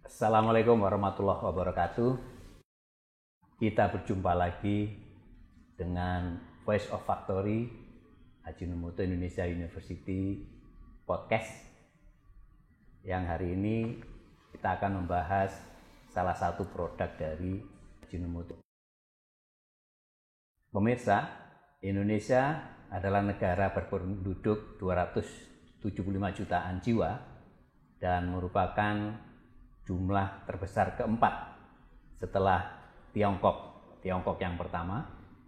Assalamualaikum warahmatullahi wabarakatuh. Kita berjumpa lagi dengan Voice of Factory Ajinomoto Indonesia University Podcast. Yang hari ini kita akan membahas salah satu produk dari Ajinomoto. Pemirsa, Indonesia adalah negara berpenduduk 275 jutaan jiwa dan merupakan jumlah terbesar keempat setelah Tiongkok yang pertama,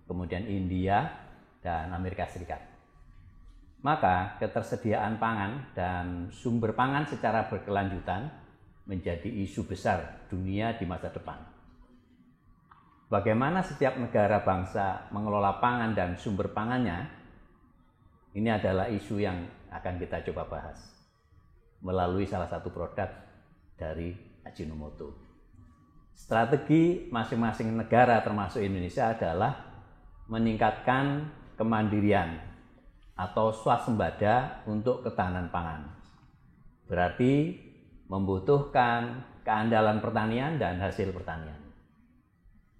kemudian India dan Amerika Serikat. Maka ketersediaan pangan dan sumber pangan secara berkelanjutan menjadi isu besar dunia di masa depan. Bagaimana setiap negara bangsa mengelola pangan dan sumber pangannya, ini adalah isu yang akan kita coba bahas melalui salah satu produk dari Ajinomoto. Strategi masing-masing negara termasuk Indonesia adalah meningkatkan kemandirian atau swasembada untuk ketahanan pangan. Berarti membutuhkan keandalan pertanian dan hasil pertanian.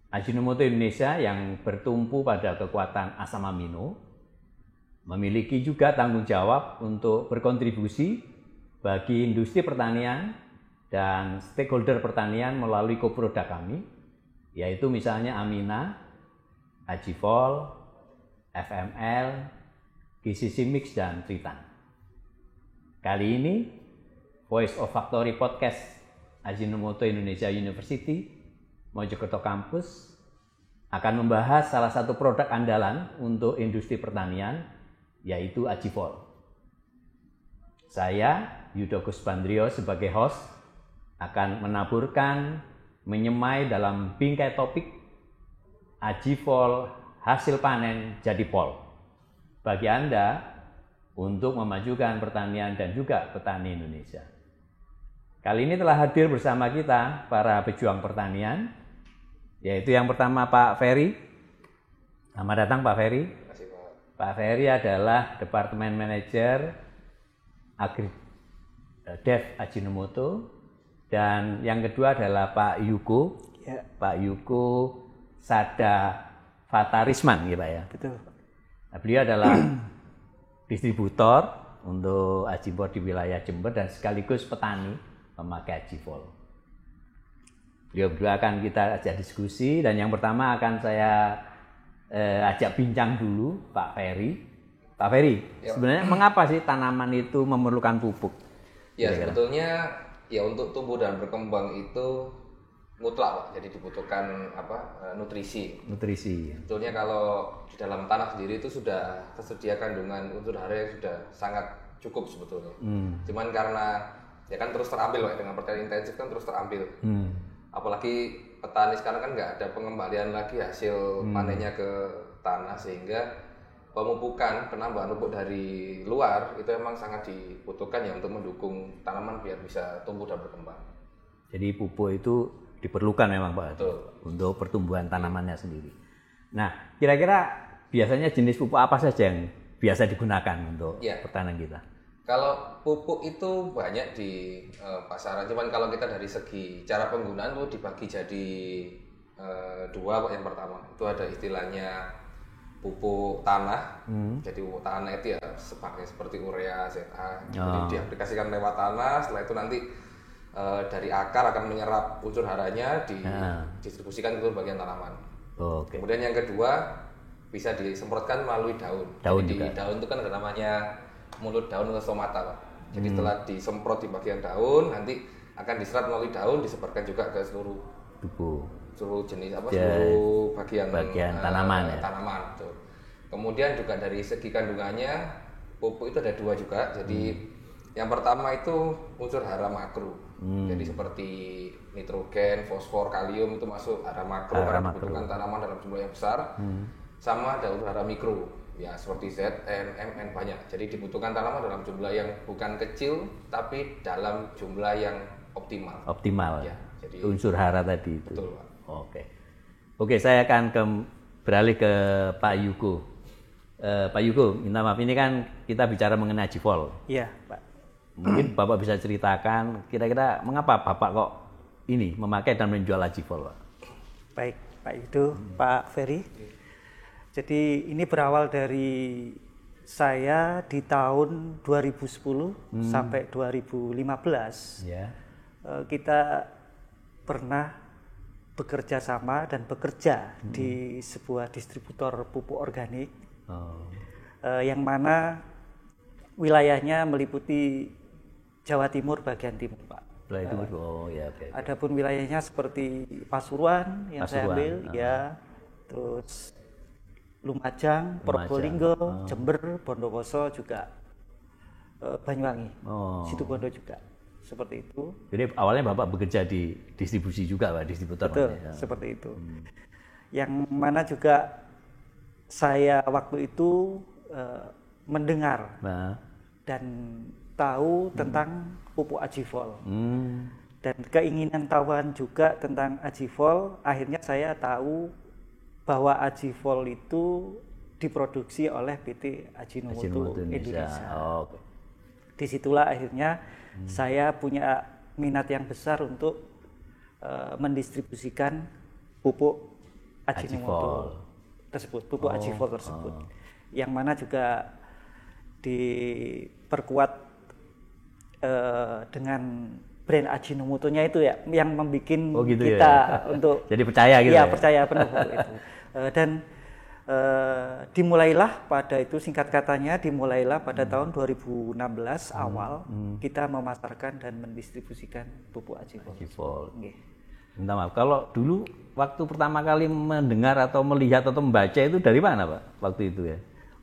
Ajinomoto Indonesia yang bertumpu pada kekuatan asam amino memiliki juga tanggung jawab untuk berkontribusi bagi industri pertanian dan stakeholder pertanian melalui koproduk kami, yaitu misalnya Amina, Ajivol, FML, GCC Mix, dan Tritan. Kali ini, Voice of Factory Podcast Ajinomoto Indonesia University Mojokerto Campus akan membahas salah satu produk andalan untuk industri pertanian, yaitu Ajivol. Saya, Yudo Kusbandrio, sebagai host akan menaburkan, menyemai dalam bingkai topik Ajivol hasil panen jadi pol bagi Anda untuk memajukan pertanian dan juga petani Indonesia. Kali ini telah hadir bersama kita para pejuang pertanian, yaitu yang pertama Pak Ferry. Selamat datang Pak Ferry. Terima kasih, Pak. Pak Ferry adalah Departemen Manager Agri Dev Ajinomoto. Dan yang kedua adalah Pak Yuko, ya. Pak Yuko Sada Fatarisman, ya Pak ya. Betul. Nah, beliau adalah distributor untuk Ajivol di wilayah Jember dan sekaligus petani memakai Ajivol. Beliau berdua akan kita ajak diskusi, dan yang pertama akan saya ajak bincang dulu Pak Ferry. Pak Ferry, ya. Sebenarnya mengapa sih tanaman itu memerlukan pupuk? Ya, sebetulnya ya untuk tumbuh dan berkembang itu mutlak, Pak. Jadi dibutuhkan nutrisi. Sebetulnya kalau di dalam tanah sendiri itu sudah tersedia kandungan unsur hara yang sudah sangat cukup sebetulnya. Cuman karena ya kan terus terambil, Pak, dengan pertanian intensif kan terus terambil. Apalagi petani sekarang kan nggak ada pengembalian lagi hasil panennya ke tanah, sehingga pemupukan, penambahan pupuk dari luar itu memang sangat dibutuhkan ya untuk mendukung tanaman biar bisa tumbuh dan berkembang. Jadi pupuk itu diperlukan memang Pak. Betul. Untuk pertumbuhan tanamannya sendiri. Nah, kira-kira biasanya jenis pupuk apa saja yang biasa digunakan untuk pertanian kita? Kalau pupuk itu banyak di pasaran, cuman kalau kita dari segi cara penggunaan itu dibagi jadi dua, Pak. Yang pertama itu ada istilahnya pupuk tanah. Jadi pupuk tanah itu ya seperti urea, ZA. Jadi diaplikasikan lewat tanah, setelah itu nanti dari akar akan menyerap unsur haranya, didistribusikan ke bagian tanaman. Kemudian yang kedua bisa disemprotkan melalui daun. Jadi di daun itu kan ada namanya mulut daun atau stomata, Pak. Jadi setelah disemprot di bagian daun, nanti akan diserap melalui daun, disebarkan juga ke seluruh tubuh. Seluruh jenis seluruh bagian tanaman. Tuh. Kemudian juga dari segi kandungannya pupuk itu ada dua juga. Jadi yang pertama itu unsur hara makro. Jadi seperti nitrogen, fosfor, kalium itu masuk hara makro karena dibutuhkan tanaman dalam jumlah yang besar. Sama ada unsur hara mikro, ya seperti Zn, Mn, banyak. Jadi dibutuhkan tanaman dalam jumlah yang bukan kecil tapi dalam jumlah yang optimal. Ya, jadi unsur hara tadi itu. Betul, Pak. Oke, saya akan beralih ke Pak Yuko. Pak Yuko, minta maaf, ini kan kita bicara mengenai Ajivol. Iya, Pak. Mungkin Bapak bisa ceritakan kira-kira mengapa Bapak kok ini memakai dan menjual Agifol, Pak? Baik, Pak Yudo, Pak Ferry. Jadi ini berawal dari saya di tahun 2010 sampai 2015. Ya. Kita pernah bekerja sama dan bekerja di sebuah distributor pupuk organik yang mana wilayahnya meliputi Jawa Timur bagian timur, Pak. Adapun wilayahnya seperti Pasuruan yang saya ambil, ya, terus Lumajang, Probolinggo, Jember, Bondowoso juga, Banyuwangi, Situbondo juga, seperti itu. Jadi awalnya Bapak bekerja di distribusi juga, Pak, distributor. Betul, seperti itu. Yang mana juga saya waktu itu mendengar dan tahu tentang pupuk Agifol. Dan keinginan tahuan juga tentang Agifol, akhirnya saya tahu bahwa Agifol itu diproduksi oleh PT Ajinomoto Indonesia. Disitulah akhirnya saya punya minat yang besar untuk mendistribusikan pupuk Ajinomoto tersebut, pupuk Agifol tersebut, yang mana juga diperkuat dengan brand Ajinomoto-nya itu ya, yang membuat kita untuk jadi percaya gitu. Ya, percaya penuh untuk itu. Dan dimulailah pada itu, singkat katanya dimulailah pada tahun 2016 awal kita memasarkan dan mendistribusikan pupuk Agifol. Minta maaf, kalau dulu waktu pertama kali mendengar atau melihat atau membaca itu dari mana, Pak? Waktu itu ya,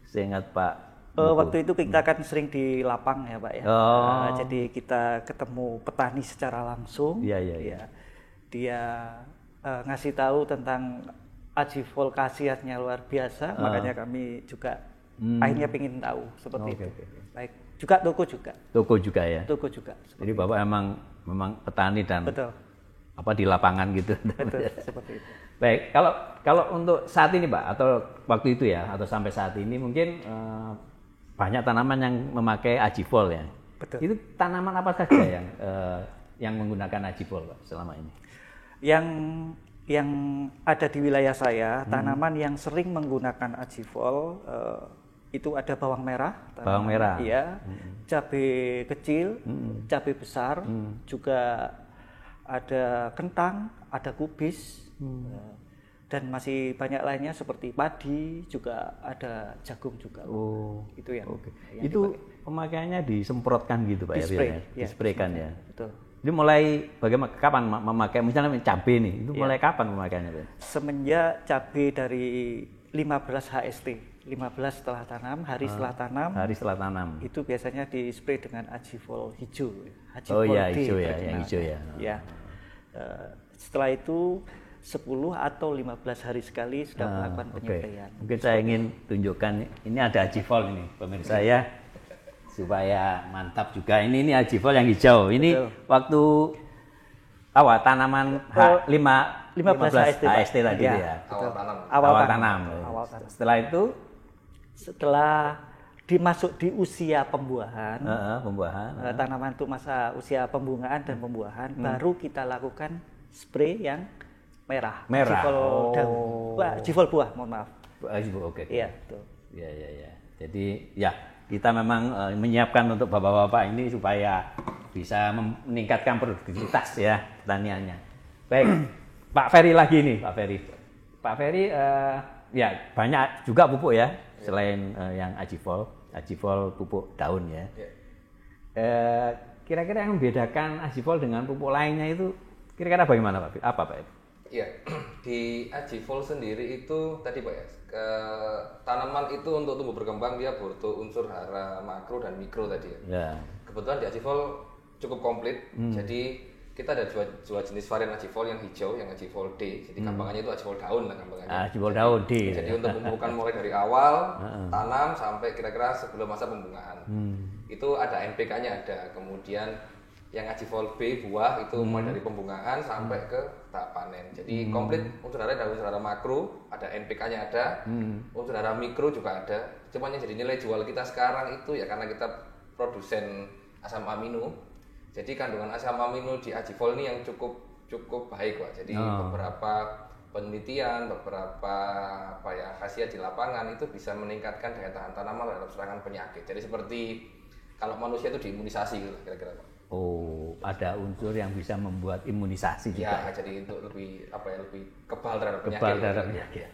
saya ingat Pak. Waktu itu kita kan sering di lapang ya, Pak ya. Jadi kita ketemu petani secara langsung. Iya. Dia ngasih tahu tentang Agifol, khasiatnya luar biasa, makanya kami juga akhirnya ingin tahu seperti itu. Baik, juga toko juga. Toko juga ya. Toko juga. Jadi Bapak memang petani dan betul. Apa di lapangan gitu. Betul, seperti itu. Baik, kalau untuk saat ini, Pak, atau waktu itu ya, atau sampai saat ini mungkin banyak tanaman yang memakai Agifol ya. Betul. Itu tanaman apa saja yang menggunakan Agifol, Pak, selama ini? Yang ada di wilayah saya, tanaman yang sering menggunakan Agifol itu ada bawang merah. Bawang merah. Iya. Cabai kecil, cabai besar, juga ada kentang, ada kubis, dan masih banyak lainnya seperti padi, juga ada jagung juga. Itu yang. Itu pemakaiannya disemprotkan gitu, Pak, ya? Dispraykan ya. Betul. Jadi mulai bagaimana, kapan memakai, misalnya cabai nih, itu mulai kapan pemakaiannya, Pak? Semenjak cabai dari 15 HST, 15 setelah tanam, hari setelah tanam, itu biasanya di-spray dengan Agifol hijau, Agifol D, hijau ya, yang hijau ya. Ya. Setelah itu 10 atau 15 hari sekali sudah melakukan penyampaian. Mungkin saya ingin tunjukkan, ini ada Agifol ini, pemirsa ya, supaya mantap juga. Ini Agifol yang hijau. Ini waktu awal tanaman 15 HST tadi ya. Awal tanam. Setelah itu, setelah dimasuk di usia pembuahan, tanaman itu masa usia pembungaan dan pembuahan, baru kita lakukan spray yang merah. Agifol daun. Agifol buah, mohon maaf. Agifol, Iya, betul. Iya. Jadi ya, kita memang menyiapkan untuk bapak-bapak ini supaya bisa meningkatkan produktivitas ya pertaniannya. Baik, Pak Ferry lagi nih, Pak Ferry ya banyak juga pupuk ya, selain yang Agifol pupuk daun ya. Kira-kira yang membedakan Agifol dengan pupuk lainnya itu kira-kira bagaimana, Pak? Apa, Pak? Ya, di Agifol sendiri itu tadi, Pak ya, tanaman itu untuk tumbuh berkembang dia butuh unsur hara makro dan mikro tadi ya. Kebetulan di Agifol cukup komplit. Jadi kita ada dua jenis varian Agifol, yang hijau, yang Agifol D. Jadi gampangannya itu Agifol daun lah gampangannya. Agifol daun D. Jadi untuk pemupukan mulai dari awal tanam sampai kira-kira sebelum masa pembungaan. Itu ada NPK-nya ada. Kemudian yang Agifol B buah itu mulai dari pembungaan sampai ke tahap panen. Jadi komplit, unsur hara ada unsur hara makro, ada NPK-nya ada, unsur hara mikro juga ada. Cuman yang jadi nilai jual kita sekarang itu ya karena kita produsen asam amino. Jadi kandungan asam amino di Agifol ini yang cukup cukup baik Pak. Jadi beberapa penelitian, beberapa khasiat di lapangan itu bisa meningkatkan daya tahan tanaman terhadap serangan penyakit. Jadi seperti kalau manusia itu diimunisasi gitu kira-kira Pak. Oh, ada unsur yang bisa membuat imunisasi juga. Ya, jadi itu lebih lebih kebal terhadap penyakit. Kebal terhadap penyakit.